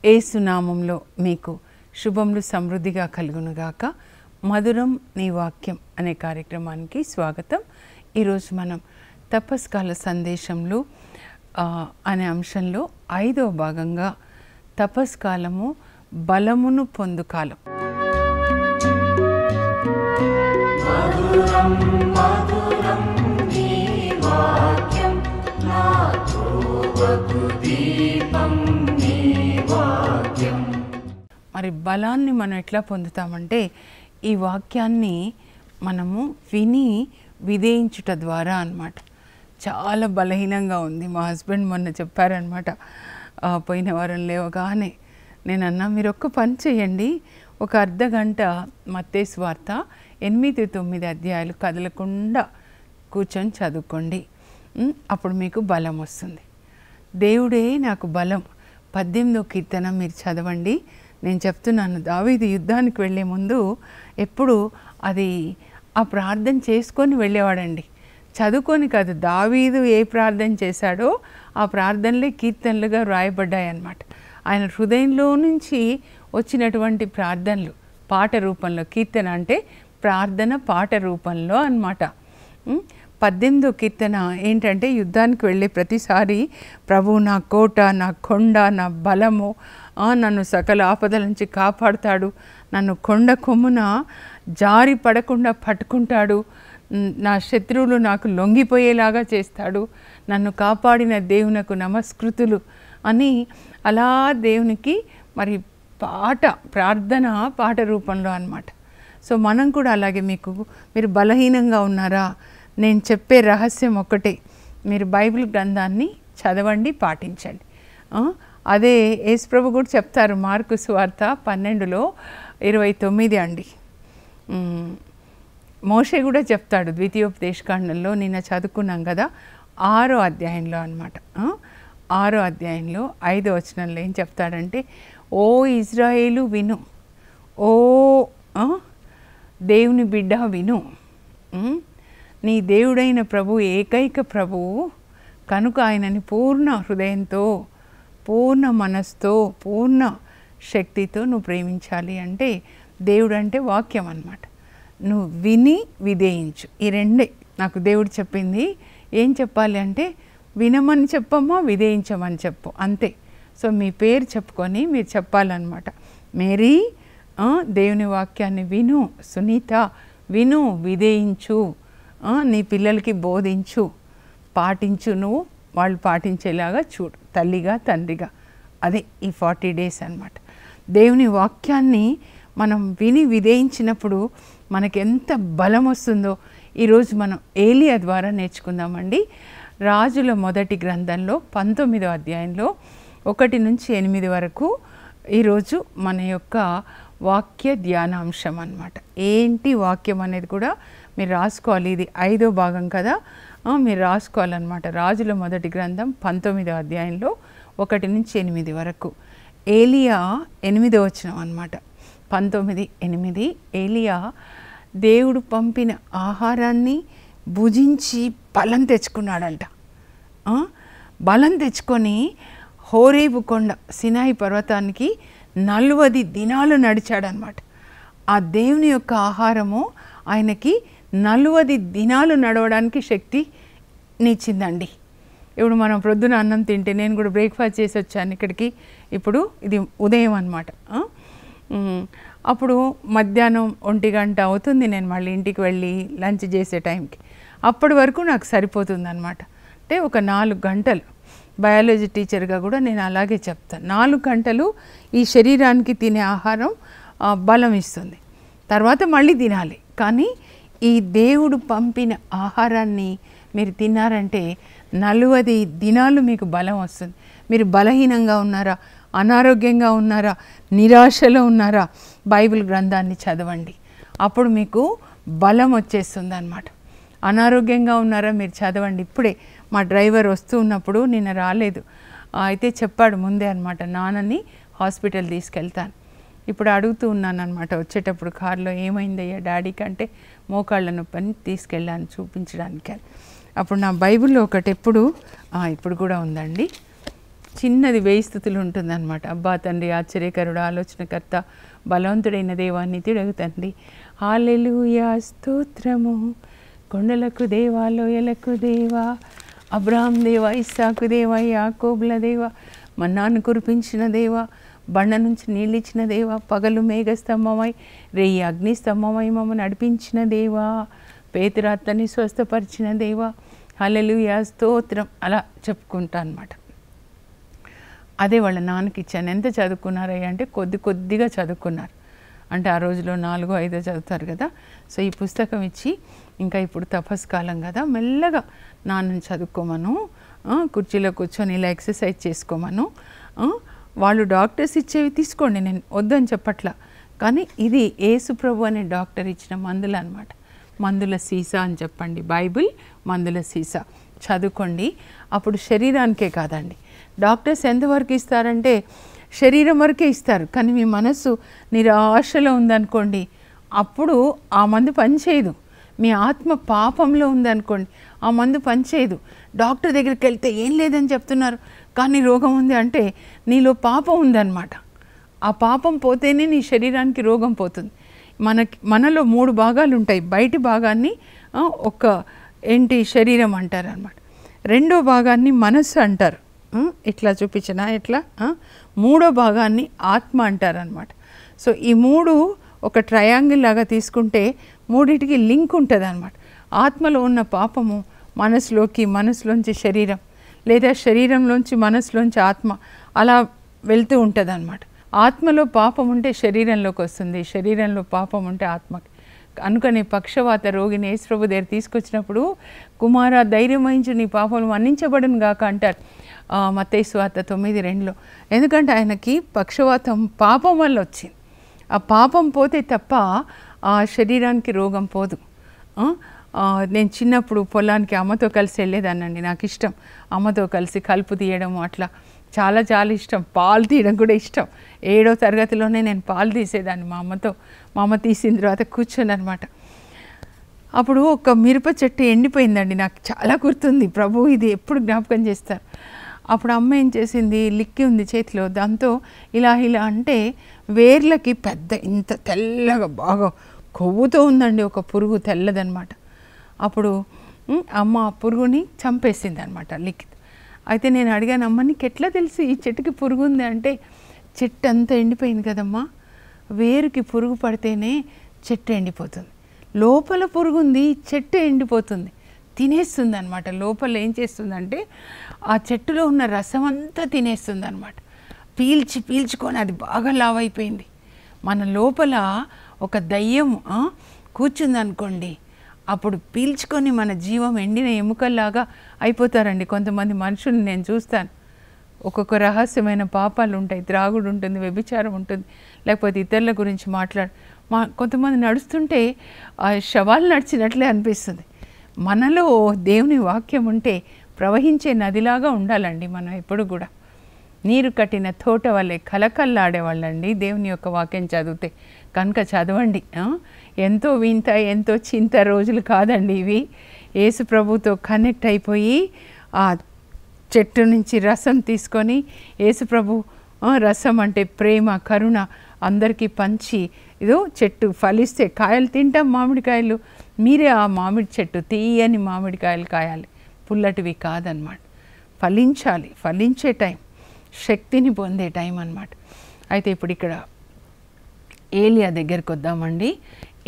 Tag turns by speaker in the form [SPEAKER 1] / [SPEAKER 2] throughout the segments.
[SPEAKER 1] యేసునామంలో మీకు శుభములు సమృద్ధిగా కలుగునుగాక. మధురం నీ వాక్యం అనే కార్యక్రమానికి స్వాగతం. ఈరోజు మనం తపస్కాల సందేశంలో అనే అంశంలో 5వ భాగంగా తపస్కాలము బలమును పొందు కాలం. మరి బలాన్ని మనం ఎట్లా పొందుతామంటే ఈ వాక్యాన్ని మనము విని విధేయించుట ద్వారా అన్నమాట. చాలా బలహీనంగా ఉంది. మా హస్బెండ్ మొన్న చెప్పారనమాట, పోయిన వారం లేవగానే నేను అన్నా, మీరు ఒక్క పని చేయండి, ఒక అర్ధగంట మత్తయి సువార్త 8-9 అధ్యాయాలు కదలకుండా కూర్చొని చదువుకోండి, అప్పుడు మీకు బలం వస్తుంది. దేవుడే నాకు బలం. 18వ కీర్తన మీరు చదవండి. నేను చెప్తున్నాను, దావీదు యుద్ధానికి వెళ్ళే ముందు ఎప్పుడు అది ఆ ప్రార్థన చేసుకొని వెళ్ళేవాడండి, చదువుకొని కాదు. దావీదు ఏ ప్రార్థన చేశాడో ఆ ప్రార్థనలే కీర్తనలుగా వ్రాయబడ్డాయి అన్నమాట. ఆయన హృదయంలో నుంచి వచ్చినటువంటి ప్రార్థనలు పాట రూపంలో. కీర్తన అంటే ప్రార్థన పాట రూపంలో అన్నమాట. 18వ కీర్తన ఏంటంటే, యుద్ధానికి వెళ్ళే ప్రతిసారి ప్రభు నా కోట, నా కొండ, నా బలము, నన్ను సకల ఆపదల నుంచి కాపాడుతాడు, నన్ను కొండ కొమ్మున జారి పడకుండా పట్టుకుంటాడు, నా శత్రువులు నాకు లొంగిపోయేలాగా చేస్తాడు, నన్ను కాపాడిన దేవునకు నమస్కృతులు అని అలా దేవునికి మరి పాట, ప్రార్థన పాట రూపంలో అన్నమాట. సో మనం కూడా అలాగే మీరు బలహీనంగా ఉన్నారా? నేను చెప్పే రహస్యం ఒకటే, మీరు బైబిల్ గ్రంథాన్ని చదవండి, పాటించండి. అదే యేసుప్రభు కూడా చెప్తారు మార్కు సువార్త 12:29 అండి. మోషే కూడా చెప్తాడు ద్వితీయోపదేశకాండంలో, నిన్న చదువుకున్నాం కదా, 6వ అధ్యాయంలో అన్నమాట. 6వ అధ్యాయంలో 5వ వచనంలో ఏం చెప్తాడంటే, ఓ ఇజ్రాయేలు విను, ఓ దేవుని బిడ్డ విను, నీ దేవుడైన ప్రభు ఏకైక ప్రభువు కనుక ఆయనని పూర్ణ హృదయంతో, పూర్ణ మనస్తో, పూర్ణ శక్తితో నువ్వు ప్రేమించాలి. అంటే దేవుడు అంటే వాక్యం అన్నమాట. నువ్వు విని విధేయించు. ఈ రెండే నాకు దేవుడు చెప్పింది. ఏం చెప్పాలి అంటే, వినమని చెప్పమ్మా, విధేయించమని చెప్పు, అంతే. సో మీ పేరు చెప్పుకొని మీరు చెప్పాలన్నమాట. మేరీ దేవుని వాక్యాన్ని విను, సునీత విను, విధేయించు, నీ పిల్లలకి బోధించు, పాటించు, నువ్వు వాళ్ళు పాటించేలాగా చూడు, తల్లిగా తండ్రిగా. అదే ఈ 40 days అన్నమాట. దేవుని వాక్యాన్ని మనం విని విధేయించినప్పుడు మనకి ఎంత బలం వస్తుందో ఈరోజు మనం ఏలియా ద్వారా నేర్చుకుందామండి. రాజుల మొదటి గ్రంథంలో 19వ అధ్యాయంలో 1 నుంచి 8 వరకు ఈరోజు మన యొక్క వాక్య ధ్యానాంశం అన్నమాట. ఏంటి వాక్యం అనేది కూడా మీరు రాసుకోవాలి. ఇది 5వ భాగం కదా, మీరు రాసుకోవాలన్నమాట. రాజుల మొదటి గ్రంథం 19వ అధ్యాయంలో 1 నుంచి 8 వరకు. ఏలియా 8వ వచనం అన్నమాట. 19:8. ఏలియా దేవుడు పంపిన ఆహారాన్ని భుజించి బలం తెచ్చుకున్నాడంట. బలం తెచ్చుకొని హోరేబు కొండ, సినాయి పర్వతానికి 40 దినాలు నడిచాడనమాట. ఆ దేవుని యొక్క ఆహారము ఆయనకి 40 దినాలు నడవడానికి శక్తినిచ్చిందండి. ఇప్పుడు మనం ప్రొద్దున అన్నం తింటే, నేను కూడా బ్రేక్ఫాస్ట్ చేసి వచ్చాను ఇక్కడికి, ఇప్పుడు ఇది ఉదయం అన్నమాట. అప్పుడు మధ్యాహ్నం 1 గంట అవుతుంది నేను మళ్ళీ ఇంటికి వెళ్ళి లంచ్ చేసే టైంకి. అప్పటి వరకు నాకు సరిపోతుంది అన్నమాట. అంటే ఒక 4 గంటలు. బయాలజీ టీచర్గా కూడా నేను అలాగే చెప్తాను. 4 గంటలు ఈ శరీరానికి తినే ఆహారం బలం ఇస్తుంది, తర్వాత మళ్ళీ తినాలి. కానీ ఈ దేవుడు పంపిన ఆహారాన్ని మీరు తిన్నారంటే 40 దినాలు మీకు బలం వస్తుంది. మీరు బలహీనంగా ఉన్నారా, అనారోగ్యంగా ఉన్నారా, నిరాశలో ఉన్నారా, బైబిల్ గ్రంథాన్ని చదవండి, అప్పుడు మీకు బలం వచ్చేస్తుంది అన్నమాట. అనారోగ్యంగా ఉన్నారా, మీరు చదవండి. ఇప్పుడే మా డ్రైవర్ వస్తూ ఉన్నప్పుడు, నిన్న రాలేదు, అయితే చెప్పాడు ముందే అన్నమాట, నాన్నని హాస్పిటల్ తీసుకెళ్తాను. ఇప్పుడు అడుగుతూ ఉన్నాను అనమాట వచ్చేటప్పుడు కారులో, ఏమైందయ్యా డాడీకి అంటే, మోకాళ్ళ నొప్పని తీసుకెళ్ళాను చూపించడానికి అని. అప్పుడు నా బైబిల్లో ఒకటి ఇప్పుడు కూడా ఉందండి, చిన్నది 1000 స్తుతులు ఉంటుందన్నమాట. అబ్బా తండ్రి ఆశ్చర్యకరుడు, ఆలోచనకర్త, బలవంతుడైన దేవా, నిత్యుడగు తండ్రి, హల్లెలూయా స్తోత్రము. కొండలకు దేవా, లోయలకు దేవా, అబ్రహాం దేవా, ఇస్సాకు దేవా, యాకోబుల దేవా, మన్నాను కురిపించిన దేవా, బండ నుంచి నీళ్ళిచ్చిన దేవా, పగలు మేఘస్తంభమై రేయి అగ్నిస్తంభమై మమ్మల్ని నడిపించిన దేవా, పేతురాత్మని స్వస్థపరిచిన దేవా, హల్లెలూయా స్తోత్రం. అలా చెప్పుకుంటా అన్నమాట. అదే వాళ్ళ నాన్నకి ఇచ్చాను. ఎంత చదువుకున్నారయ్యా అంటే కొద్దిగా చదువుకున్నారు. అంటే ఆ రోజులో 4-5 చదువుతారు కదా. సో ఈ పుస్తకం ఇచ్చి, ఇంకా ఇప్పుడు తపస్కాలం కదా, మెల్లగా నాన్నని చదువుకోమను, కుర్చీలో కూర్చొని ఇలా ఎక్సర్సైజ్ చేసుకోమను, వాళ్ళు డాక్టర్స్ ఇచ్చేవి తీసుకోండి, నేను వద్దని చెప్పట్లా, కానీ ఇది యేసు ప్రభు అనే డాక్టర్ ఇచ్చిన మందులు అనమాట. మందుల సీసా అని చెప్పండి, బైబిల్ మందుల సీసా చదువుకోండి. అప్పుడు శరీరానికే కాదండి, డాక్టర్స్ ఎంతవరకు ఇస్తారంటే శరీరం వరకే ఇస్తారు, కానీ మీ మనసు నిరాశలో ఉందనుకోండి, అప్పుడు ఆ మందు పనిచేయదు. మీ ఆత్మ పాపంలో ఉందనుకోండి, ఆ మందు పనిచేయదు. డాక్టర్ దగ్గరికి వెళ్తే ఏం లేదని చెప్తున్నారు, కానీ రోగం ఉంది అంటే నీలో పాపం ఉందన్నమాట. ఆ పాపం పోతేనే నీ శరీరానికి రోగం పోతుంది. మనలో 3 భాగాలు ఉంటాయి. బయటి భాగాన్ని శరీరం అంటారు అన్నమాట. రెండో భాగాన్ని మనస్సు అంటారు, ఇట్లా చూపించిన ఇట్లా. మూడో భాగాన్ని ఆత్మ అంటారు అన్నమాట. సో ఈ 3 ఒక ట్రయాంగిల్ లాగా తీసుకుంటే మూడిటికి లింక్ ఉంటుంది అన్నమాట. ఆత్మలో ఉన్న పాపము మనసులోంచి శరీరం, లేదా శరీరంలోంచి మనసులోంచి ఆత్మ, అలా వెళ్తూ ఉంటుంది అన్నమాట. ఆత్మలో పాపం ఉంటే శరీరంలోకి వస్తుంది, శరీరంలో పాపం ఉంటే ఆత్మకి. అనుకని పక్షవాత రోగిని యేసు ప్రభు దగ్గర తీసుకొచ్చినప్పుడు, కుమారా ధైర్యం వహించు, నీ పాపములు మన్నించబడును గాక అంటారు మత్తయి సువార్త 9:2. ఎందుకంటే ఆయనకి పక్షవాతం పాపం వల్ల వచ్చింది. ఆ పాపం పోతే తప్ప ఆ శరీరానికి రోగం పోదు. నేను చిన్నప్పుడు పొలానికి అమ్మతో కలిసి వెళ్ళేదాన్నండి. నాకు ఇష్టం అమ్మతో కలిసి కలుపు తీయడం, అట్లా చాలా ఇష్టం. పాలు తీయడం కూడా ఇష్టం. 7వ తరగతిలోనే నేను పాలు తీసేదాన్ని మా అమ్మతో. మా అమ్మ తీసిన తర్వాత కూర్చొని అనమాట. అప్పుడు ఒక మిరప చెట్టు ఎండిపోయిందండి, నాకు చాలా గుర్తుంది. ప్రభు ఇది ఎప్పుడు జ్ఞాపకం చేస్తారు. అప్పుడు అమ్మ ఏం చేసింది, లిక్కి ఉంది చేతిలో, దాంతో ఇలా అంటే వేర్లకి పెద్ద ఇంత తెల్లగా బాగా కొవ్వుతో ఉందండి ఒక పురుగు, తెల్లదనమాట. అప్పుడు అమ్మ ఆ పురుగుని చంపేసింది అనమాట లిక్కి. అయితే నేను అడిగాను, అమ్మ నీకు ఎట్లా తెలిసి ఈ చెట్టుకి పురుగు ఉంది అంటే, చెట్టు అంతా ఎండిపోయింది కదమ్మా, వేరుకి పురుగు పడితేనే చెట్టు ఎండిపోతుంది, లోపల పురుగు ఉంది చెట్టు ఎండిపోతుంది, తినేస్తుంది అనమాట. లోపల ఏం చేస్తుందంటే ఆ చెట్టులో ఉన్న రసం అంతా తినేస్తుంది అనమాట. పీల్చుకొని అది బాగా లావైపోయింది. మన లోపల ఒక దయ్యం కూర్చుందనుకోండి, అప్పుడు పీల్చుకొని మన జీవం ఎండిన ఎముకల్లాగా అయిపోతారండి కొంతమంది మనుషుల్ని నేను చూస్తాను. ఒక్కొక్క రహస్యమైన పాపాలు ఉంటాయి, త్రాగుడు ఉంటుంది, వ్యభిచారం ఉంటుంది, లేకపోతే ఇతరుల గురించి కొంతమంది నడుస్తుంటే శవాలు నడిచినట్లే అనిపిస్తుంది. మనలో దేవుని వాక్యం ఉంటే ప్రవహించే నదిలాగా ఉండాలండి మనం ఎప్పుడు కూడా. నీరు కట్టిన తోట వల్లే కలకల్లాడేవాళ్ళండి దేవుని యొక్క వాక్యం చదివితే. కనుక చదవండి. ఎంతో వింత ఎంతో చింత రోజులు కాదండి ఇవి. యేసు ప్రభుతో కనెక్ట్ అయిపోయి ఆ చెట్టు నుంచి రసం తీసుకొని, యేసు ప్రభు రసం అంటే ప్రేమ కరుణ అందరికీ పంచి, ఇదో చెట్టు ఫలిస్తే కాయలు తింటాం, మామిడికాయలు. మీరే ఆ మామిడి చెట్టు, తీయని మామిడికాయలు కాయాలి, పుల్లటివి కాదనమాట. ఫలించాలి, ఫలించే టైం, శక్తిని పొందే టైం అన్నమాట. అయితే ఇప్పుడు ఇక్కడ ఏలియా దగ్గరికి వద్దామండి.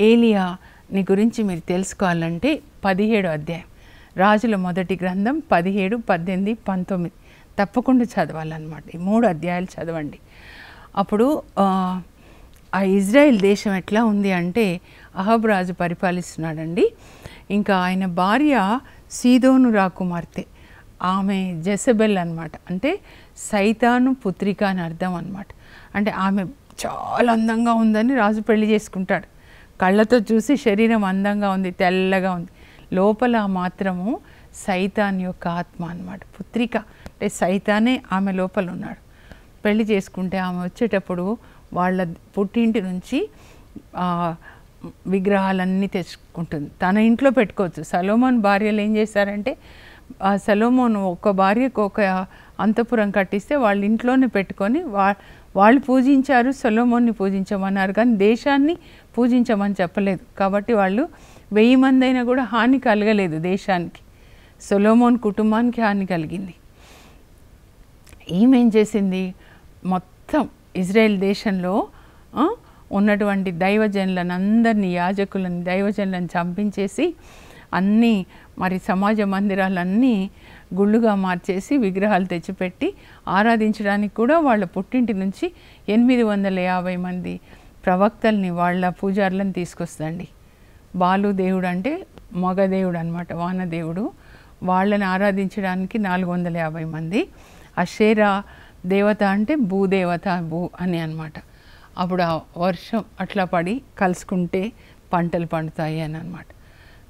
[SPEAKER 1] ఏలియాని గురించి మీరు తెలుసుకోవాలంటే 17వ అధ్యాయం, రాజుల మొదటి గ్రంథం 17, 18, 19 తప్పకుండా చదవాలన్నమాట. ఈ 3 అధ్యాయాలు చదవండి. అప్పుడు ఆ ఇజ్రాయెల్ దేశం ఎట్లా ఉంది అంటే, అహబ్ రాజు పరిపాలిస్తున్నాడండి. ఇంకా ఆయన భార్య సీదోను రాకుమార్తె, ఆమె జెజబెల్ అన్నమాట. అంటే సైతాను పుత్రిక అని అర్థం అన్నమాట. అంటే ఆమె చాలా అందంగా ఉందని రాజు పెళ్లి చేసుకుంటాడు. కళ్ళతో చూసి శరీరం అందంగా ఉంది, తెల్లగా ఉంది, లోపల మాత్రము సైతాన్ యొక్క ఆత్మ అన్నమాట. పుత్రిక అంటే సైతానే ఆమె లోపల ఉన్నాడు. పెళ్లి చేసుకుంటే ఆమె వచ్చేటప్పుడు వాళ్ళ పుట్టింటి నుంచి విగ్రహాలన్నీ తెచ్చుకుంటుంది. తన ఇంట్లో పెట్టుకోవచ్చు. సొలొమోన్ భార్యలు ఏం చేశారంటే సొలొమోన్ ఒక భార్యకు ఒక అంతఃపురం కట్టిస్తే వాళ్ళ ఇంట్లోనే పెట్టుకొని వాళ్ళు పూజించారు, సొలొమోన్ని పూజించమన్నారు, కానీ దేశాన్ని పూజించమని చెప్పలేదు. కాబట్టి వాళ్ళు 1000 మంది అయినా కూడా హాని కలగలేదు దేశానికి. సొలొమోన్ కుటుంబానికి హాని కలిగింది. ఈమె ఏం చేసింది, మొత్తం ఇజ్రాయెల్ దేశంలో ఉన్నటువంటి దైవజనులను అందరినీ, యాజకులను, దైవజనులను చంపించేసి అన్నీ మరి సమాజ మందిరాలన్నీ గుళ్ళుగా మార్చేసి విగ్రహాలు తెచ్చిపెట్టి ఆరాధించడానికి కూడా వాళ్ళ పుట్టింటి నుంచి 850 మంది ప్రవక్తల్ని, వాళ్ళ పూజారులను తీసుకొస్తండి. బాలు దేవుడు అంటే మగ దేవుడు అనమాట, వానదేవుడు. వాళ్ళని ఆరాధించడానికి 450 మంది. అషేరా దేవత అంటే భూదేవత, భూ అని అనమాట. అప్పుడు ఆ వర్షం అట్లా పడి కలుసుకుంటే పంటలు పండుతాయి అని అనమాట.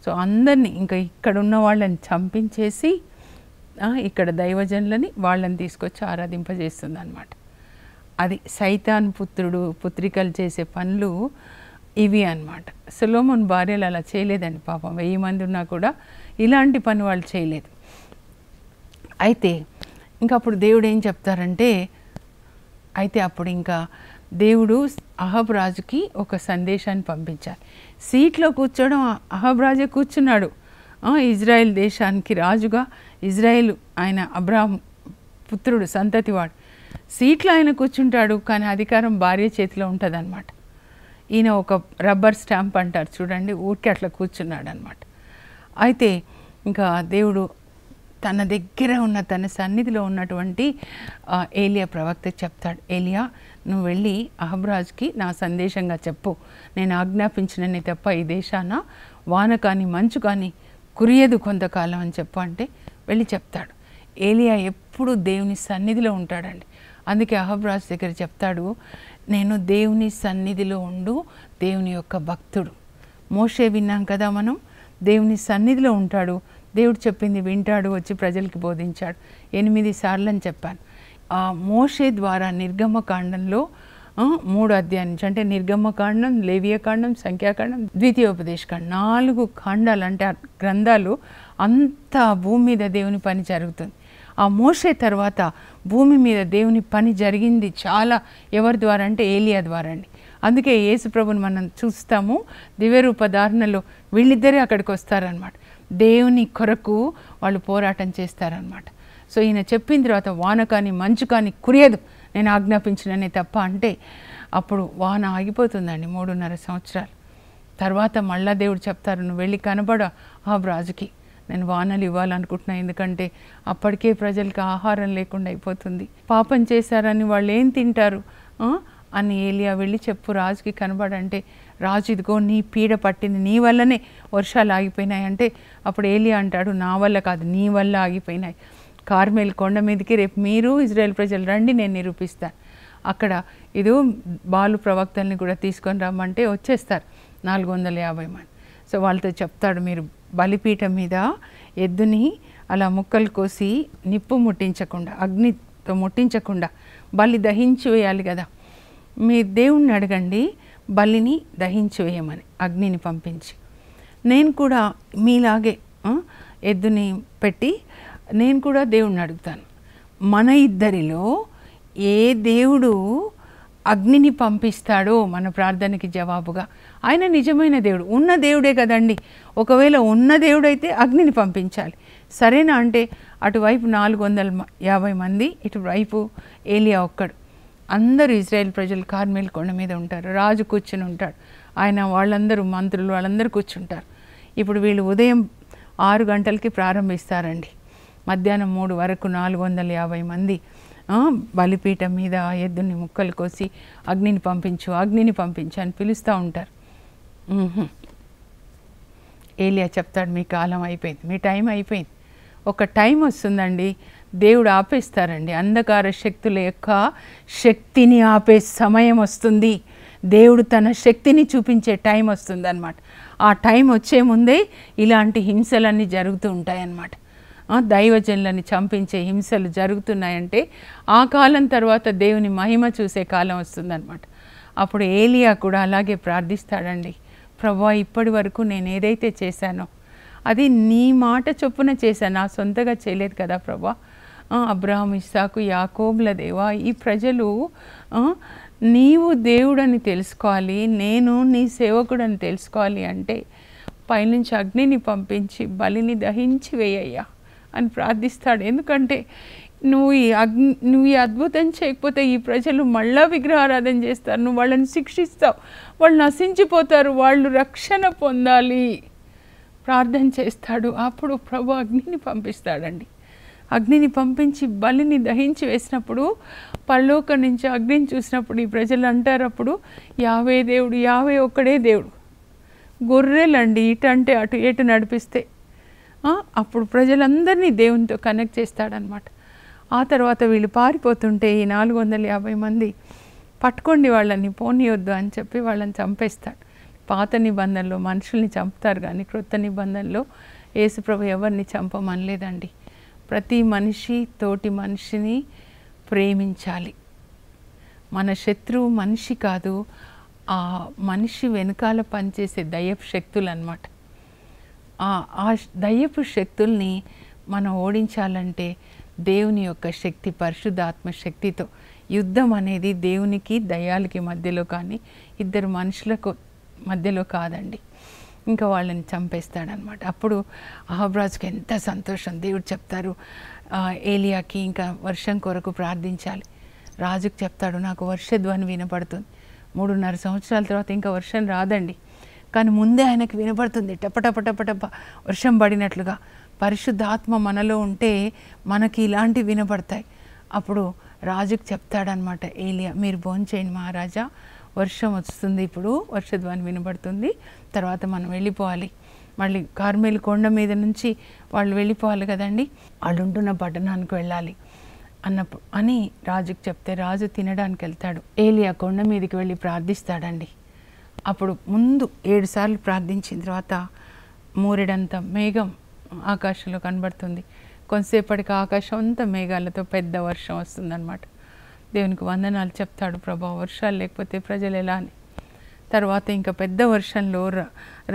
[SPEAKER 1] సో అందరినీ ఇంకా ఇక్కడ ఉన్న వాళ్ళని చంపించేసి ఇక్కడ దైవజనులని వాళ్ళని తీసుకొచ్చి ఆరాధింపజేస్తుంది అనమాట. అది సైతాన్ పుత్రికలు చేసే పనులు ఇవి అన్నమాట. సొలొమోన్ భార్యలు అలా చేయలేదండి పాపం. 1000 మంది ఉన్నా కూడా ఇలాంటి పని వాళ్ళు చేయలేదు. అయితే ఇంకా అప్పుడు దేవుడు ఏం చెప్తారంటే, అయితే అప్పుడు ఇంకా దేవుడు అహబ్ రాజుకి ఒక సందేశాన్ని పంపించాలి. సీట్లో కూర్చోవడం అహబ్ రాజే కూర్చున్నాడు. ఇజ్రాయెల్ దేశానికి రాజుగా, ఇజ్రాయెల్ ఆయన అబ్రాహం పుత్రుడు, సంతతివాడు. సీట్లో ఆయన కూర్చుంటాడు, కానీ అధికారం భార్య చేతిలో ఉంటుంది అనమాట. ఈయన ఒక రబ్బర్ స్టాంప్ అంటారు చూడండి, ఊరికే అట్లా కూర్చున్నాడు అనమాట. అయితే ఇంకా దేవుడు తన దగ్గర ఉన్న, తన సన్నిధిలో ఉన్నటువంటి ఏలియా ప్రవక్తకి చెప్తాడు, ఏలియా నువ్వు వెళ్ళి అహబ్రాజ్కి నా సందేశంగా చెప్పు, నేను ఆజ్ఞాపించినని తప్ప ఈ దేశాన వాన కానీ మంచు కానీ కురియదు కొంతకాలం అని చెప్పు అంటే వెళ్ళి చెప్తాడు. ఏలియా ఎప్పుడు దేవుని సన్నిధిలో ఉంటాడండి. అందుకే అహబ్రాజ్ దగ్గర చెప్తాడు, నేను దేవుని సన్నిధిలో ఉండు దేవుని యొక్క భక్తుడు. మోషే విన్నాం కదా మనం, దేవుని సన్నిధిలో ఉంటాడు, దేవుడు చెప్పింది వింటాడు, వచ్చి ప్రజలకి బోధించాడు. 8 సార్లు అని చెప్పాను. ఆ మోషే ద్వారా నిర్గమకాండంలో 3 అధ్యాయం నుంచి, అంటే నిర్గమకాండం, లేవియకాండం, సంఖ్యాకాండం, ద్వితీయోపదేశకాండం, 4 ఖండాలు, అంటే ఆ గ్రంథాలు అంతా భూమి మీద దేవుని పని జరుగుతుంది. ఆ మోషే తర్వాత భూమి మీద దేవుని పని జరిగింది చాలా. ఎవరి ద్వారా అంటే ఏలియా ద్వారా అండి. అందుకే యేసు ప్రభుని మనం చూస్తాము దివ్యరూపధారణలో, వీళ్ళిద్దరే అక్కడికి వస్తారనమాట. దేవుని కొరకు వాళ్ళు పోరాటం చేస్తారనమాట. సో ఈయన చెప్పిన తర్వాత వాన కానీ మంచు కానీ కురియదు నేను ఆజ్ఞాపించిననే తప్ప అంటే అప్పుడు వాన ఆగిపోతుందండి 3.5 సంవత్సరాలు. తర్వాత మళ్ళా దేవుడు చెప్తారు, నువ్వు వెళ్ళి కనబడ ఆ రాజుకి, నేను వానలు ఇవ్వాలనుకుంటున్నా, ఎందుకంటే అప్పటికే ప్రజలకి ఆహారం లేకుండా అయిపోతుంది, పాపం చేశారని వాళ్ళు ఏం తింటారు అని ఏలియా వెళ్ళి చెప్పు రాజుకి కనబడంటే, రాజు ఇదిగో నీ పీడ పట్టింది, నీ వల్లనే వర్షాలు ఆగిపోయినాయి అంటే అప్పుడు ఏలియా అంటాడు, నా వల్ల కాదు నీ వల్ల ఆగిపోయినాయి. కార్మెల్ కొండ మీదకి రేపు మీరు ఇజ్రాయెల్ ప్రజలు రండి, నేను నిరూపిస్తాను. అక్కడ ఇదో బాలు ప్రవక్తల్ని కూడా తీసుకొని రమ్మంటే వచ్చేస్తారు 450 మంది. సో వాళ్ళతో చెప్తాడు, మీరు బలిపీఠం మీద ఎద్దుని అలా ముక్కలు కోసి నిప్పు ముట్టించకుండా, అగ్నితో ముట్టించకుండా బలి దహించి వేయాలి కదా, మీ దేవుణ్ణి అడగండి బలిని దహించి వేయమని అగ్నిని పంపించి. నేను కూడా మీలాగే ఎద్దుని పెట్టి నేను కూడా దేవుణ్ణి అడుగుతాను. మన ఇద్దరిలో ఏ దేవుడు అగ్నిని పంపిస్తాడో మన ప్రార్థనకి జవాబుగా, ఆయన నిజమైన దేవుడు, ఉన్న దేవుడే కదండి. ఒకవేళ ఉన్న దేవుడైతే అగ్నిని పంపించాలి, సరేనా అంటే అటువైపు 450 మంది, ఇటువైపు ఏలియా ఒక్కడు. అందరూ ఇజ్రాయెల్ ప్రజలు కార్మెల్ కొండ మీద ఉంటారు, రాజు కూర్చుని ఉంటాడు, ఆయన వాళ్ళందరూ మంత్రులు వాళ్ళందరూ కూర్చుంటారు. ఇప్పుడు వీళ్ళు ఉదయం 6 గంటలకి ప్రారంభిస్తారండి, మధ్యాహ్నం 3 వరకు 450 మంది బలిపీఠం మీద ఎద్దుని ముక్కలు కోసి అగ్నిని పంపించు, అగ్నిని పంపించు అని పిలుస్తూ ఉంటారు. ఏలియా చెప్తాడు, మీ కాలం అయిపోయింది, మీ టైం అయిపోయింది. ఒక టైం వస్తుందండి, దేవుడు ఆపేస్తారండి. అంధకార శక్తుల యొక్క శక్తిని ఆపే సమయం వస్తుంది, దేవుడు తన శక్తిని చూపించే టైం వస్తుంది అన్నమాట. ఆ టైం వచ్చే ముందే ఇలాంటి హింసలన్నీ జరుగుతూ ఉంటాయన్నమాట. దైవజనులని చంపించే హింసలు జరుగుతున్నాయంటే ఆ కాలం తర్వాత దేవుని మహిమ చూసే కాలం వస్తుందన్నమాట. అప్పుడు ఏలియా కూడా అలాగే ప్రార్థిస్తాడండి, ప్రభువా ఇప్పటి వరకు నేను ఏదైతే చేశానో అది నీ మాట చొప్పున చేశాను, నా సొంతగా చేయలేదు కదా ప్రభువా. అబ్రహాం, ఇస్సాకు, యాకోబుల దేవా, ఈ ప్రజలు నీవు దేవుడని తెలుసుకోవాలి, నేను నీ సేవకుడని తెలుసుకోవాలి అంటే పైనుంచి అగ్నిని పంపించి బలిని దహించి వేయ్యా అని ప్రార్థిస్తాడు. ఎందుకంటే నువ్వు ఈ అద్భుతం చేయకపోతే ఈ ప్రజలు మళ్ళా విగ్రహారాధన చేస్తారు, నువ్వు వాళ్ళని శిక్షిస్తావు, వాళ్ళు నశించిపోతారు, వాళ్ళు రక్షణ పొందాలి ప్రార్థన చేస్తాడు. అప్పుడు ప్రభు అగ్నిని పంపిస్తాడండి. అగ్నిని పంపించి బలిని దహించి వేసినప్పుడు పరలోకం నుంచి అగ్నిని చూసినప్పుడు ఈ ప్రజలు అంటారు, అప్పుడు యావే దేవుడు, యావే ఒక్కడే దేవుడు. గొర్రెలండి ఇటంటే అటు ఎటు నడిపిస్తే అప్పుడు ప్రజలందరినీ దేవునితో కనెక్ట్ చేస్తాడనమాట. ఆ తర్వాత వీళ్ళు పారిపోతుంటే ఈ 450 మంది పట్టుకోండి వాళ్ళని, పోనీయొద్దు అని చెప్పి వాళ్ళని చంపేస్తాడు. పాత నిబంధనలో మనుషుల్ని చంపుతారు కానీ క్రొత్త నిబంధనలో యేసుప్రభు ఎవరిని చంపమనలేదండి. ప్రతి మనిషి తోటి మనిషిని ప్రేమించాలి. మన శత్రువు మనిషి కాదు, ఆ మనిషి వెనకాల పనిచేసే దయ్యపు శక్తులు అన్నమాట. ఆ దయ్యపు శక్తుల్ని మనం ఓడించాలంటే దేవుని యొక్క శక్తి, పరిశుద్ధాత్మ శక్తితో. యుద్ధం అనేది దేవునికి దయ్యాలకి మధ్యలో కానీ ఇద్దరు మనుషులకు మధ్యలో కాదండి. ఇంకా వాళ్ళని చంపేస్తాడనమాట. అప్పుడు అహబ్రాజుకి ఎంత సంతోషం. దేవుడు చెప్తారు ఏలియాకి ఇంకా వర్షం కొరకు ప్రార్థించాలి. రాజుకు చెప్తాడు, నాకు వర్షధ్వని వినపడుతుంది. 3.5 సంవత్సరాల తర్వాత ఇంకా వర్షం రాదండి, కానీ ముందే ఆయనకు వినపడుతుంది టపటపటపటప వర్షం పడినట్లుగా. పరిశుద్ధాత్మ మనలో ఉంటే మనకి ఇలాంటివి వినపడతాయి. అప్పుడు రాజుకు చెప్తాడనమాట ఏలియా, మీరు భోంచేయండి మహారాజా, వర్షం వస్తుంది, ఇప్పుడు వర్షధ్వని వినపడుతుంది, తర్వాత మనం వెళ్ళిపోవాలి, మళ్ళీ కార్మెలు కొండ మీద నుంచి వాళ్ళు వెళ్ళిపోవాలి కదండి, వాళ్ళు ఉంటున్న పట్టణానికి వెళ్ళాలి అని రాజుకు చెప్తే రాజు తినడానికి వెళ్తాడు. ఏలియా కొండ మీదకి వెళ్ళి ప్రార్థిస్తాడండి. అప్పుడు ముందు 7 సార్లు ప్రార్థించిన తర్వాత మూరెడంత మేఘం ఆకాశంలో కనబడుతుంది. కొంతసేపటికి ఆకాశం అంతా మేఘాలతో పెద్ద వర్షం వస్తుందన్నమాట. దేవునికి వందనాలు చెప్తాడు, ప్రభా వర్షాలు లేకపోతే ప్రజలు ఎలా అని. తర్వాత ఇంకా పెద్ద వర్షంలో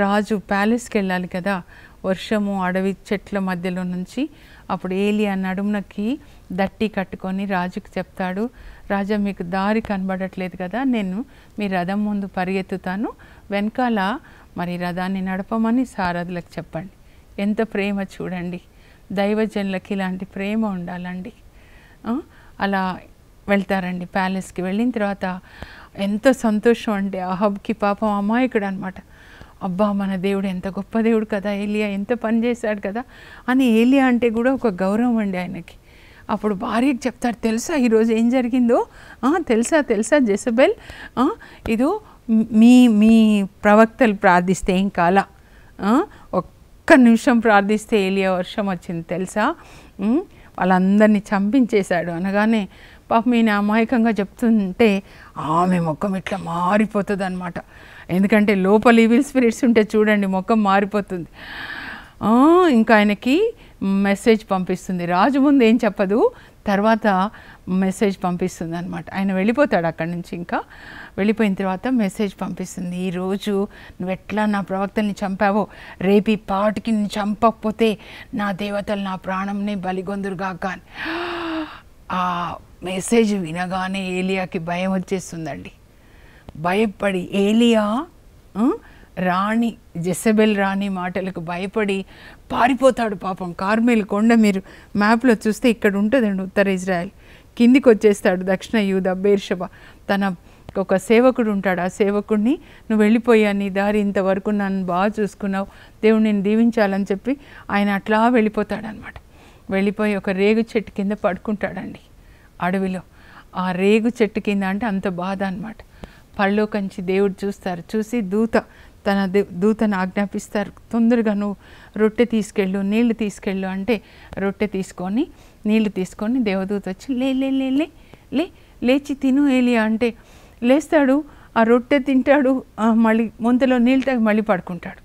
[SPEAKER 1] రాజు ప్యాలెస్కి వెళ్ళాలి కదా, వర్షము అడవి చెట్ల మధ్యలో నుంచి. అప్పుడు ఏలియా నడుమునకి దట్టి కట్టుకొని రాజుకు చెప్తాడు, రాజా మీకు దారి కనబడట్లేదు కదా, నేను మీ రథం ముందు పరిగెత్తుతాను, వెనకాల మరి రథాన్ని నడపమని సారథులకు చెప్పండి. ఎంత ప్రేమ చూడండి, దైవజనులకి ఇలాంటి ప్రేమ ఉండాలండి. అలా వెళ్తారండి ప్యాలెస్కి. వెళ్ళిన తర్వాత ఎంత సంతోషం అంటే అహబ్కి పాపం అమాయకుడు అనమాట. అబ్బా మన దేవుడు ఎంత గొప్ప దేవుడు కదా, ఏలియా ఎంత పని చేశాడు కదా అని ఏలియా అంటే కూడా ఒక గౌరవం అండి ఆయనకి. అప్పుడు భార్యకి చెప్తారు, తెలుసా ఈరోజు ఏం జరిగిందో, తెలుసా జెజబెల్, ఇదో మీ ప్రవక్తలు ప్రార్థిస్తే ఏం కాల, ఒక్క నిమిషం ప్రార్థిస్తే ఏలియా వర్షం వచ్చింది తెలుసా, వాళ్ళందరినీ చంపించేశాడు అనగానే పాపం ఈయన అమాయకంగా చెప్తుంటే ఆమె ముఖం ఇట్లా మారిపోతుంది అనమాట. ఎందుకంటే లోపల ఈవిల్ స్పిరిట్స్ ఉంటే చూడండి ముఖం మారిపోతుంది. ఇంకా ఆయనకి మెసేజ్ పంపిస్తుంది. రాజు ముందు ఏం చెప్పదు, తర్వాత మెసేజ్ పంపిస్తుంది అనమాట. ఆయన వెళ్ళిపోతాడు అక్కడి నుంచి. ఇంకా వెళ్ళిపోయిన తర్వాత మెసేజ్ పంపిస్తుంది, ఈరోజు నువ్వు ఎట్లా నా ప్రవక్తల్ని చంపావో రేపు ఈ పాటికి నేను చంపకపోతే నా దేవతలు నా ప్రాణంని బలిగొందురుగాక. ఆ మెసేజ్ వినగానే ఏలియాకి భయం వచ్చేస్తుందండి. భయపడి ఏలియా రాణి జెజబెల్ రాణి మాటలకు భయపడి పారిపోతాడు పాపం. కార్మెలు కొండ మీరు మ్యాప్లో చూస్తే ఇక్కడ ఉంటుందండి ఉత్తర ఇజ్రాయెల్, కిందికి వచ్చేస్తాడు దక్షిణ యూదా బేర్షబా. తన ఒక సేవకుడు ఉంటాడు, ఆ సేవకుడిని నువ్వు వెళ్ళిపోయా, నీ దారి ఇంతవరకు నన్ను బాగా చూసుకున్నావు, దేవుడు నేను దీవించాలని చెప్పి ఆయన అట్లా వెళ్ళిపోతాడనమాట. వెళ్ళిపోయి ఒక రేగు చెట్టు కింద పడుకుంటాడండి అడవిలో. ఆ రేగు చెట్టు కింద అంటే అంత బాధ అనమాట. పరలోకంచి దేవుడు చూస్తారు, చూసి తన దూతను ఆజ్ఞాపిస్తారు, తొందరగా నువ్వు రొట్టె తీసుకెళ్ళు, నీళ్లు తీసుకెళ్ళు అంటే రొట్టె తీసుకొని నీళ్లు తీసుకొని దేవదూత వచ్చి లేచి తిను ఏలియా అంటే లేస్తాడు, ఆ రొట్టె తింటాడు, మళ్ళీ ముంతలో నీళ్ళు తాగి మళ్ళీ పడుకుంటాడు.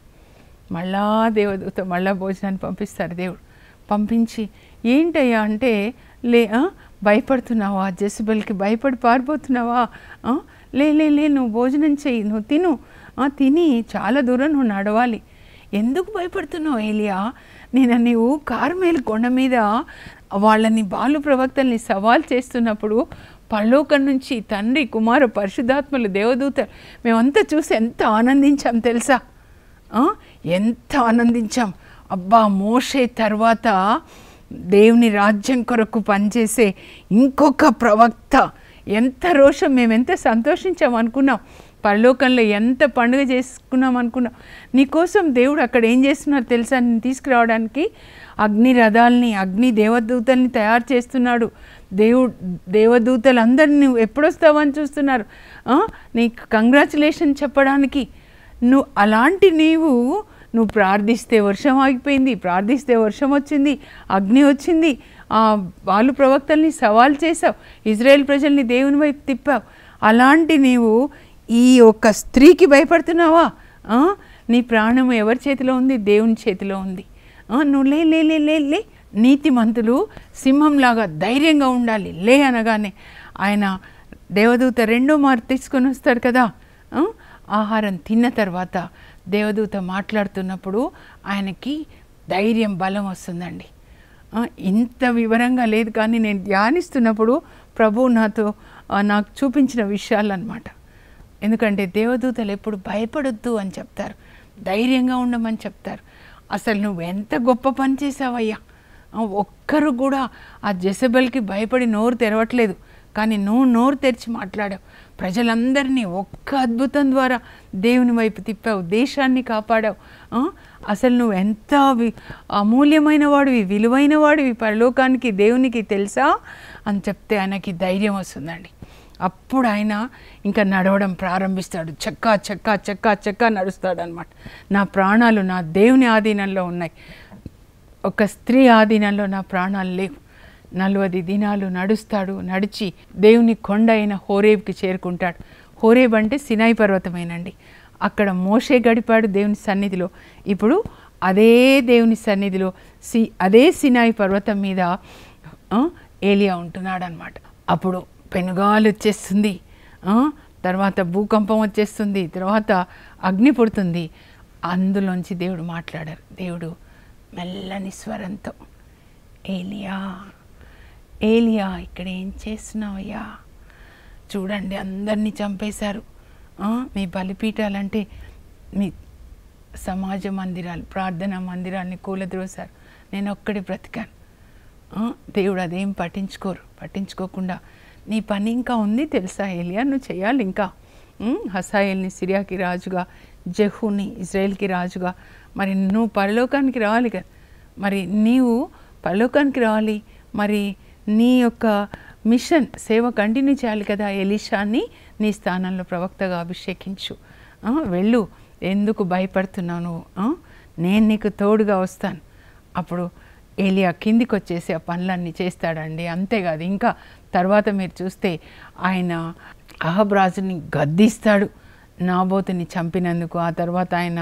[SPEAKER 1] మళ్ళా దేవదూత మళ్ళా భోజనాన్ని పంపిస్తారు. దేవుడు పంపించి ఏంటయ్యా అంటే భయపడుతున్నావా, జెజబెల్కి భయపడి పారిపోతున్నావా, లే లే లే నువ్వు భోజనం చెయ్యి, నువ్వు తిను, తిని చాలా దూరం నువ్వు నడవాలి. ఎందుకు భయపడుతున్నావు ఏలియా? నీవు కార్మెలు కొండ మీద వాళ్ళని బాలు ప్రవక్తల్ని సవాల్ చేస్తున్నప్పుడు పరలోకం నుంచి తండ్రి, కుమార, పరిశుద్ధాత్మలు, దేవదూతలు మేమంతా చూసి ఎంత ఆనందించాం తెలుసా? ఎంత ఆనందించాం. అబ్బా, మోషే తర్వాత దేవుని రాజ్యం కొరకు పనిచేసే ఇంకొక ప్రవక్త, ఎంత రోషం, మేము ఎంత సంతోషించాం అనుకున్నాం. పరలోకంలో ఎంత పండుగ చేసుకున్నాం అనుకున్నాం. నీకోసం దేవుడు అక్కడ ఏం చేస్తున్నారు తెలుసా? నేను తీసుకురావడానికి అగ్ని రథాలని, అగ్ని దేవదూతల్ని తయారు చేస్తున్నాడు. దేవదూతలందరినీ నువ్వు ఎప్పుడొస్తావని చూస్తున్నారు. నీకు కంగ్రాచులేషన్ చెప్పడానికి. నువ్వు ప్రార్థిస్తే వర్షం ఆగిపోయింది, ప్రార్థిస్తే వర్షం వచ్చింది, అగ్ని వచ్చింది. వాళ్ళు ప్రవక్తల్ని సవాల్ చేసావు, ఇజ్రాయేల్ ప్రజల్ని దేవుని వైపు తిప్పావు. అలాంటి నీవు ఈ ఒక్క స్త్రీకి భయపడుతున్నావా? నీ ప్రాణం ఎవరి చేతిలో ఉంది? దేవుని చేతిలో ఉంది. నువ్వు లే లే లే లే లే నీతిమంతులు సింహంలాగా ధైర్యంగా ఉండాలి. లే అనగానే ఆయన దేవదూత రెండో మారు తీసుకొని వస్తాడు కదా. ఆహారం తిన్న తర్వాత దేవదూత మాట్లాడుతున్నప్పుడు ఆయనకి ధైర్యం, బలం వస్తుందండి. ఇంత వివరంగా లేదు కానీ నేను ధ్యానిస్తున్నప్పుడు ప్రభువు నాకు చూపించిన విషయాలు అన్నమాట. ఎందుకంటే దేవదూతలు ఎప్పుడు భయపడొద్దు అని చెప్తారు, ధైర్యంగా ఉండమని చెప్తారు. అసలు నువ్వు ఎంత గొప్ప పని చేసావయ్యా! ఒక్కరు కూడా ఆ జెజబెల్కి భయపడి నోరు తెరవట్లేదు, కానీ నువ్వు నోరు తెరిచి మాట్లాడావు. ప్రజలందరినీ ఒక్క అద్భుతం ద్వారా దేవుని వైపు తిప్పావు, దేశాన్ని కాపాడావు. అసలు నువ్వు ఎంత అమూల్యమైన వాడివి, విలువైన వాడివి పరలోకానికి, దేవునికి తెలుసా అని చెప్తే ఆయనకి ధైర్యం వస్తుందండి. అప్పుడు ఆయన ఇంకా నడవడం ప్రారంభిస్తాడు. చక్కా చక్కా చక్కా చక్కా నడుస్తాడు అనమాట. నా ప్రాణాలు నా దేవుని ఆధీనంలో ఉన్నాయి, ఒక స్త్రీ ఆధీనంలో నా ప్రాణాలు లేవు. 40 దినాలు నడుస్తాడు. నడిచి దేవుని కొండ అయిన హోరేబ్కి చేరుకుంటాడు. హోరేబ్ అంటే సినాయి పర్వతమేనండి. అక్కడ మోషే గడిపాడు దేవుని సన్నిధిలో. ఇప్పుడు అదే దేవుని సన్నిధిలో అదే సినాయి పర్వతం మీద ఏలియా ఉంటున్నాడు అనమాట. అప్పుడు పెనుగాలు వచ్చేస్తుంది, తర్వాత భూకంపం వచ్చేస్తుంది, తర్వాత అగ్ని పుడుతుంది. అందులోంచి దేవుడు మాట్లాడారు. దేవుడు మెల్లని స్వరంతో, ఏలియా ఏలియా ఇక్కడ ఏం చేస్తున్నావయ్యా? చూడండి అందరినీ చంపేశారు. మీ బలిపీఠాలంటే మీ సమాజ మందిరాలు, ప్రార్థనా మందిరాన్ని కూలద్రోశారు. నేను ఒక్కడే బ్రతికాను. దేవుడు అదేం పట్టించుకోకుండా నీ పని ఇంకా ఉంది తెలుసా ఏలియా, నువ్వు చేయాలి ఇంకా. హసాయేల్ని సిరియాకి రాజుగా, జెహూని ఇజ్రాయెల్కి రాజుగా, మరి నువ్వు పరలోకానికి రావాలి కదా. మరి నీవు పరలోకానికి రావాలి, మరి నీ యొక్క మిషన్ సేవ కంటిన్యూ చేయాలి కదా. ఎలీషాని నీ స్థానంలో ప్రవక్తగా అభిషేకించు, వెళ్ళు. ఎందుకు భయపడుతున్నావు నువ్వు? నేను నీకు తోడుగా వస్తాను. అప్పుడు ఏలియా కిందికి వచ్చేసి ఆ పనులన్నీ చేస్తాడండి. అంతేకాదు, ఇంకా తర్వాత మీరు చూస్తే ఆయన అహబ్ రాజుని గద్దిస్తాడు నాబోతుని చంపినందుకు. ఆ తర్వాత ఆయన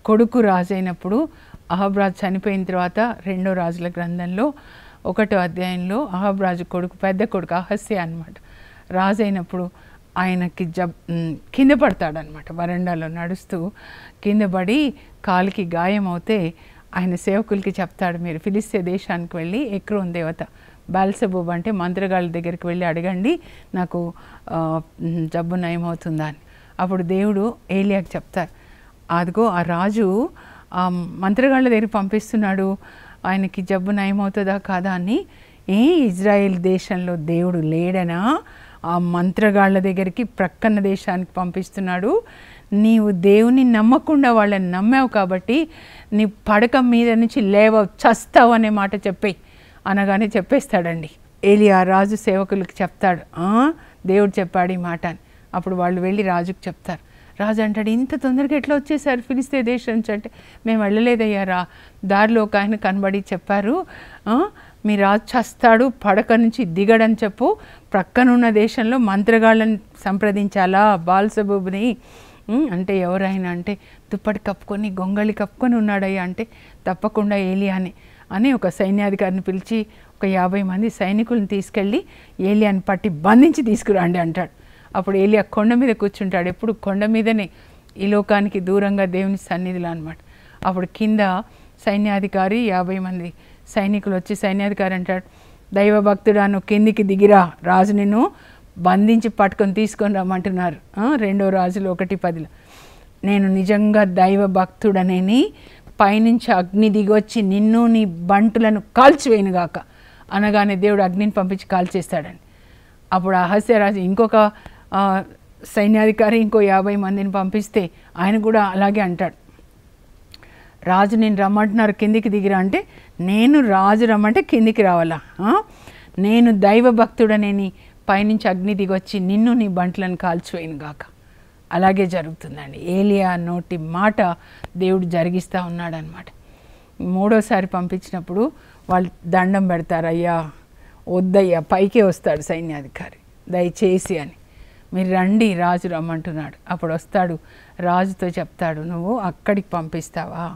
[SPEAKER 1] కొడుకు రాజు అయినప్పుడు, అహబ్ రాజు చనిపోయిన తర్వాత 2వ రాజుల గ్రంథంలో 1వ అధ్యాయంలో అహబ్ రాజు కొడుకు, పెద్ద కొడుకు అహస్య అనమాట, రాజు అయినప్పుడు ఆయనకి కింద పడతాడనమాట. వరండాలో నడుస్తూ కింద పడి కాలికి గాయం అవుతే ఆయన సేవకులకి చెప్తాడు, మీరు ఫిలిస్తే దేశానికి వెళ్ళి ఎక్రోన్ దేవత బాల్సెబూబ్ అంటే మంత్రగాళ్ళ దగ్గరికి వెళ్ళి అడగండి నాకు జబ్బు నయమవుతుందా అని. అప్పుడు దేవుడు ఏలియాకి చెప్తారు, అదిగో ఆ రాజు ఆ మంత్రగాళ్ళ దగ్గరికి పంపిస్తున్నాడు, ఆయనకి జబ్బు నయమవుతుందా కాదా అని. ఇజ్రాయెల్ దేశంలో దేవుడు లేడనా? ఆ మంత్రగాళ్ళ దగ్గరికి ప్రక్కన దేశానికి పంపిస్తున్నాడు. నీవు దేవుని నమ్మకుండా వాళ్ళని నమ్మావు కాబట్టి నీ పడక మీద నుంచి లేవవు, చస్తావు అనే మాట చెప్పేయి అనగానే చెప్పేస్తాడండి. ఏలియా రాజు సేవకులకు చెప్తాడు, దేవుడు చెప్పాడు ఈ మాట అని. అప్పుడు వాళ్ళు వెళ్ళి రాజుకు చెప్తారు. రాజు అంటాడు, ఇంత తొందరగా ఎట్లా వచ్చేసారు ఫిలిస్తే దేశం నుంచి అంటే, మేము వెళ్ళలేదయ్యారా, దారిలో ఒక ఆయన కనబడి చెప్పారు, మీ రాజు చస్తాడు, పడక నుంచి దిగడని చెప్పు, ప్రక్కనున్న దేశంలో మంత్రగాళ్ళని సంప్రదించాలా బాల్సెబూబుని అంటే. ఎవరైనా అంటే దుప్పటి కప్పుకొని గొంగళి కప్పుకొని ఉన్నాడయ్యా అంటే, తప్పకుండా ఏలియాని అని ఒక సైన్యాధికారిని పిలిచి ఒక 50 మంది సైనికులను తీసుకెళ్ళి ఏలియాని పట్టి బంధించి తీసుకురండి అంటాడు. అప్పుడు ఏలియా కొండ మీద కూర్చుంటాడు, ఎప్పుడు కొండ మీదనే, ఈ లోకానికి దూరంగా దేవుని సన్నిధిలో అనమాట. అప్పుడు కింద సైన్యాధికారి 50 మంది సైనికులు వచ్చి సైన్యాధికారి అంటాడు, దైవభక్తుడా నువ్వు కిందికి దిగిరా, రాజు నిన్ను బంధించి పట్టుకొని తీసుకొని రమ్మంటున్నారు. 2 రాజులు 1:10. నేను నిజంగా దైవ భక్తుడనేని పైనుంచి అగ్ని దిగొచ్చి నిన్ను నీ బంటులను కాల్చివేయనుగాక అనగానే దేవుడు అగ్నిని పంపించి కాల్చేస్తాడని. అప్పుడు అహస్యరాజు ఇంకొక సైన్యాధికారి ఇంకో 50 మందిని పంపిస్తే ఆయన కూడా అలాగే అంటాడు, రాజు నేను రమ్మంటున్నారు కిందికి దిగిరా అంటే, నేను రాజు రమ్మంటే కిందికి రావాలా, నేను దైవ భక్తుడనేని పైనుంచి అగ్ని దిగొచ్చి నిన్ను నీ బంట్లను కాల్చివేయనుగాక. అలాగే జరుగుతుందండి. ఏలియా నోటి మాట దేవుడు జరిగిస్తూ ఉన్నాడనమాట. 3వసారి పంపించినప్పుడు వాళ్ళు దండం పెడతారు, అయ్యా వద్దయ్యా, పైకే వస్తాడు సైన్యాధికారి, దయచేసి అని, మీరు రండి రాజు రమ్మంటున్నాడు. అప్పుడు వస్తాడు, రాజుతో చెప్తాడు, నువ్వు అక్కడికి పంపిస్తావా,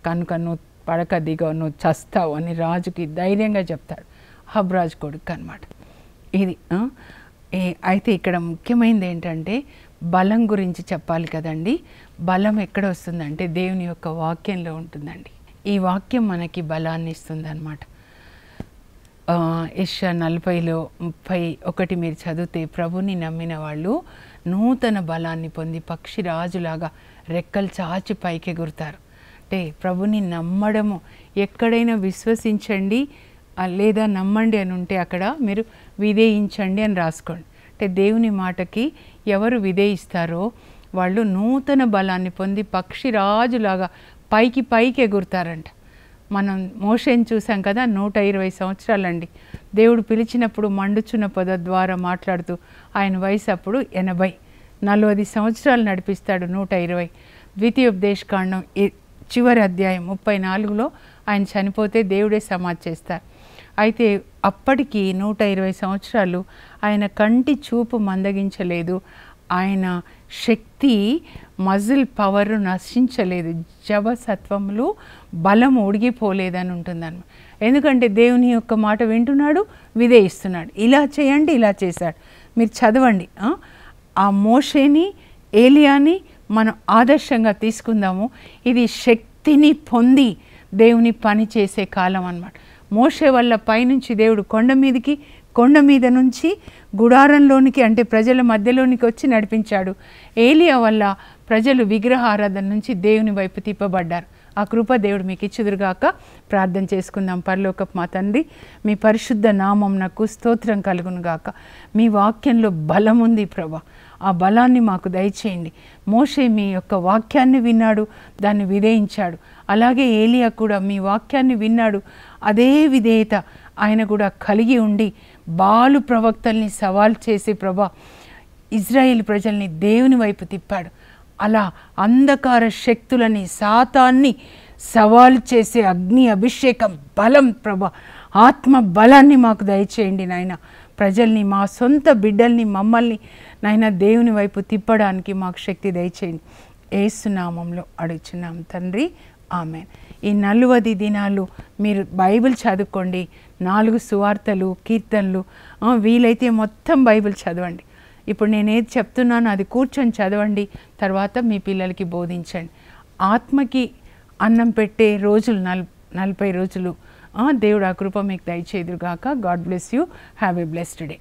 [SPEAKER 1] కనుక నువ్వు పడక దిగవు, నువ్వు చస్తావు అని రాజుకి ధైర్యంగా చెప్తాడు. అహబ్రాజు కొడుకు అనమాట ఇది. అయితే ఇక్కడ ముఖ్యమైనది ఏంటంటే బలం గురించి చెప్పాలి కదండి. బలం ఎక్కడ వస్తుందంటే దేవుని యొక్క వాక్యంలో ఉంటుందండి. ఈ వాక్యం మనకి బలాన్ని ఇస్తుంది అనమాట. యెషయా 40:31 మీరు చదివితే, ప్రభుని నమ్మిన వాళ్ళు నూతన బలాన్ని పొంది పక్షి రాజులాగా రెక్కలు చాచి పైకి ఎగురుతారు. అంటే ప్రభుని నమ్మడము, ఎక్కడైనా విశ్వసించండి లేదా నమ్మండి అని ఉంటే అక్కడ మీరు విధేయించండి అని రాసుకోండి. అంటే దేవుని మాటకి ఎవరు విధేయిస్తారో వాళ్ళు నూతన బలాన్ని పొంది పక్షి రాజులాగా పైకి ఎగురుతారంట. మనం మోషేని చూసాం కదా, 120 సంవత్సరాలండి. దేవుడు పిలిచినప్పుడు మండుచున్న పొద ద్వారా మాట్లాడుతూ ఆయన వయసు అప్పుడు 80, 40 సంవత్సరాలు నడిపిస్తాడు 120. ద్వితీయోపదేశకాండం చివరి అధ్యాయం 34లో ఆయన చనిపోతే దేవుడే సమాధి చేస్తారు. అయితే అప్పటికి 120 సంవత్సరాలు ఆయన కంటి చూపు మందగించలేదు, ఆయన శక్తి మజిల్ పవర్ నశించలేదు, జవసత్వములు బలం ఉడిగిపోలేదని ఉంటుందన్నమాట. ఎందుకంటే దేవుని యొక్క మాట వింటున్నాడు, విధేయిస్తున్నాడు. ఇలా చేయండి, ఇలా చేశాడు. మీరు చదవండి. ఆ మోషేని ఏలియాని మనం ఆదర్శంగా తీసుకుందాము. ఇది శక్తిని పొంది దేవుని పని చేసే కాలం అన్నమాట. మోషే వల్ల పైనుంచి దేవుడు కొండ మీద నుంచి గుడారంలోనికి, అంటే ప్రజల మధ్యలోనికి వచ్చి నడిపించాడు. ఏలియా వల్ల ప్రజలు విగ్రహారాధన నుంచి దేవుని వైపు తిప్పబడ్డారు. ఆ కృప దేవుడు మీకు ఇచ్చుదురుగాక. ప్రార్థన చేసుకుందాం. పరలోకపు మా తండ్రి, మీ పరిశుద్ధ నామమునకు స్తోత్రం కలుగునుగాక. మీ వాక్యంలో బలం ఉంది ప్రభా, ఆ బలాన్ని మాకు దయచేయండి. మోషే మీ యొక్క వాక్యాన్ని విన్నాడు, దాన్ని విధేయించాడు. అలాగే ఏలియా కూడా మీ వాక్యాన్ని విన్నాడు, అదే విధేయత ఆయన కూడా కలిగి ఉండి బాలు ప్రవక్తల్ని సవాల్ చేసి ప్రభా ఇజ్రాయేల్ ప్రజల్ని దేవుని వైపు తిప్పాడు. అలా అంధకార శక్తులని, సాతాన్ని సవాల్ చేసే అగ్ని అభిషేకం బలం ప్రభా, ఆత్మ బలాన్ని మాకు దయచేయండి నాయన. ప్రజల్ని, మా సొంత బిడ్డల్ని, మమ్మల్ని నాయన దేవుని వైపు తిప్పడానికి మాకు శక్తి దయచేయండి. యేసు నామంలో అడుగుచున్నాం తండ్రి, ఆమేన్. ఈ 40 దినాలు మీరు బైబిల్ చదువుకోండి. 4 సువార్తలు, కీర్తనలు, వీలైతే మొత్తం బైబిల్ చదవండి. ఇప్పుడు నేనేది చెప్తున్నానో అది కూర్చొని చదవండి. తర్వాత మీ పిల్లలకి బోధించండి. ఆత్మకి అన్నం పెట్టే రోజులు 40 రోజులు దేవుడు ఆ కృప మీకు దయచేదురుగాక. God bless you. Have a blessed day.